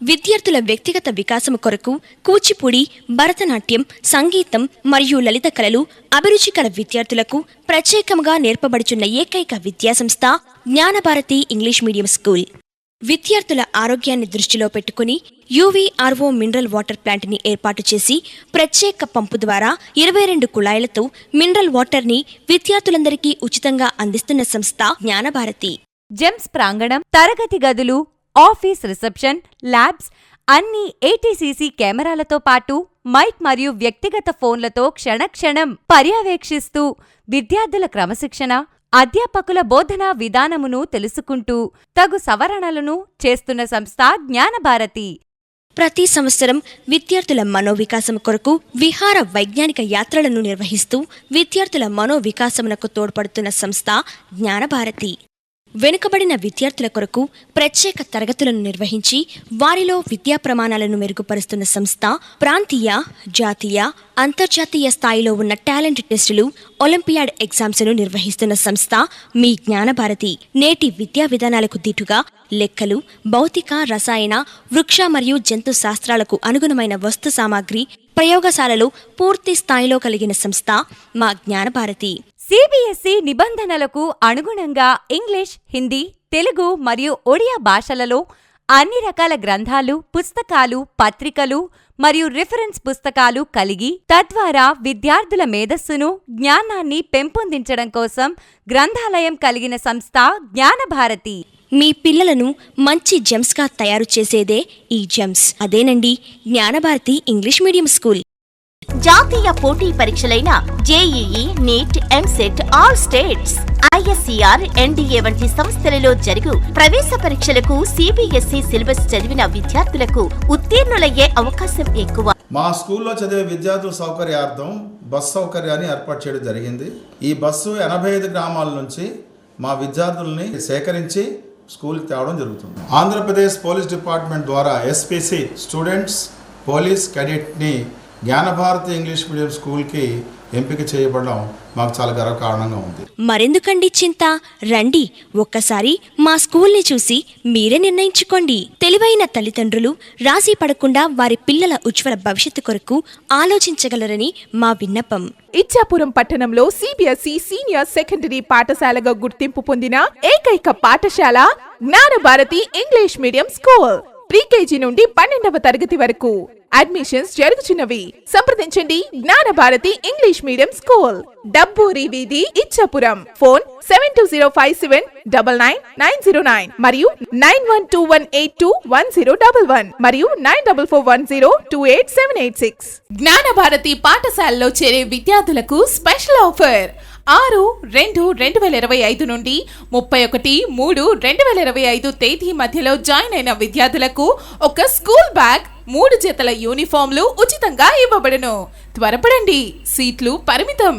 విద్యార్థుల వ్యక్తిగత వికాసం కొరకు కూచిపూడి, భరతనాట్యం, సంగీతం మరియు లలిత కళలు అభిరుచి కల విద్యార్థులకు ప్రత్యేకంగా నేర్పబడుచున్న ఏకైక విద్యాసంస్థ జ్ఞానభారతి ఇంగ్లీష్ మీడియం స్కూల్. విద్యార్థుల ఆరోగ్యాన్ని దృష్టిలో పెట్టుకుని యువిఆర్ఓ మినరల్ వాటర్ ప్లాంట్ ని ఏర్పాటు చేసి ప్రత్యేక పంపు ద్వారా 22 కుళాయిలతో మినరల్ వాటర్ ని విద్యార్థులందరికీ ఉచితంగా అందిస్తున్న సంస్థ జ్ఞానభారతి. జెమ్స్ ప్రాంగణం, తరగతి గదులు, ఆఫీస్ రిసెప్షన్, ల్యాబ్స్ అన్ని ఏటీసీసీ కెమెరాలతో పాటు మైక్ మరియు వ్యక్తిగత ఫోన్లతో క్షణక్షణం పర్యవేక్షిస్తూ విద్యార్థుల క్రమశిక్షణ, అధ్యాపకుల బోధనా విధానమును తెలుసుకుంటూ తగు సవరణలను చేస్తున్న సంస్థ జ్ఞానభారతి. ప్రతి సంవత్సరం విద్యార్థుల మనోవికాసం కొరకు విహార వైజ్ఞానిక యాత్రలను నిర్వహిస్తూ విద్యార్థుల మనోవికాసమునకు తోడ్పడుతున్న సంస్థ జ్ఞానభారతి. వెనుకబడిన విద్యార్థుల కొరకు ప్రత్యేక తరగతులను నిర్వహించి వారిలో విద్యా ప్రమాణాలను మెరుగుపరుస్తున్న సంస్థ ప్రాంతీయ, జాతీయ, అంతర్జాతీయ స్థాయిలో ఉన్న టాలెంట్ టెస్టులు, ఒలింపియాడ్ ఎగ్జామ్స్ను నిర్వహిస్తున్న సంస్థ మీ జ్ఞానభారతి. నేటి విద్యా విధానాలకు దీటుగా లెక్కలు, భౌతిక, రసాయన, వృక్ష మరియు జంతు శాస్త్రాలకు అనుగుణమైన వస్తు సామాగ్రి ప్రయోగశాలలో పూర్తి స్థాయిలో కలిగిన సంస్థ మా జ్ఞానభారతి. సిబిఎస్ఈ నిబంధనలకు అనుగుణంగా ఇంగ్లీష్, హిందీ, తెలుగు మరియు ఒడియా భాషలలో అన్ని రకాల గ్రంథాలు, పుస్తకాలు, పత్రికలు మరియు రిఫరెన్స్ పుస్తకాలు కలిగి తద్వారా విద్యార్థుల మేధస్సును, జ్ఞానాన్ని పెంపొందించడం కోసం గ్రంథాలయం కలిగిన సంస్థ జ్ఞానభారతి. మీ పిల్లలను మంచి జెమ్స్గా తయారు చేసేదే ఈ జెమ్స్. అదేనండి జ్ఞానభారతి ఇంగ్లీష్ మీడియం స్కూల్. జాతీయ పోటీ పరీక్షలైన JEE, NEET, EAMCET, all states, ISCR, NDA వంటి సంస్థలలో జరుగు ప్రవేశ పరీక్షలకు సిబిఎస్ఈ సిలబస్ చదివిన విద్యార్థులకు ఉత్తీర్ణులయ్యే అవకాశం ఎక్కువ. మా స్కూల్లో చదివే విద్యార్థుల సౌకర్యార్థం బస్సు సౌకర్యాన్ని ఏర్పాటు చేయడం జరిగింది. ఈ బస్సు 85 గ్రామాల నుంచి మా విద్యార్థుల్ని సేకరించి స్కూల్కి తేవడం జరుగుతుంది. ఆంధ్రప్రదేశ్ పోలీస్ డిపార్ట్మెంట్ ద్వారా ఎస్పీసీ స్టూడెంట్స్ పోలీస్ క్యాడెట్ని జ్ఞానభారతి ఇంగ్లీష్ మీడియం స్కూల్కి ఎంపిక చేయబడడం మాకు చాలా గర్వకారణంగా ఉంది. మరెందుకండి చింత, రండి ఒక్కసారి మా స్కూల్ని చూసి మీరే నిర్ణయించుకోండి. తెలివైన తల్లిదండ్రులు రాజీ పడకుండా వారి పిల్లల ఉజ్వల భవిష్యత్తు కొరకు ఆలోచించగలరని మా విన్నపం. ఇచ్చాపురం పట్టణంలో సిబిఎస్ఈ సీనియర్ సెకండరీ పాఠశాలగా గుర్తింపు పొందిన ఏకైక పాఠశాల Gnanabharathi English medium school. Pre-KG నుండి 12వ తరగతి వరకు అడ్మిషన్స్ జరుగుతున్నవి. సంప్రదించండి జ్ఞానభారతి ఇంగ్లీష్ మీడియం స్కూల్, డబ్బూరి వీధి, ఇచ్చాపురం. ఫోన్ 7257999909 మరియు 9121821011 మరియు 9441028786. జ్ఞానభారతి పాఠశాలలో చేరే విద్యార్థులకు స్పెషల్ ఆఫర్. 6-2-2025 నుండి 31-3-2025 తేదీ మధ్యలో జాయిన్ అయిన విద్యార్థులకు ఒక స్కూల్ బ్యాగ్, 3 జతల యూనిఫామ్లు ఉచితంగా ఇవ్వబడును. త్వరపడండి, సీట్లు పరిమితం.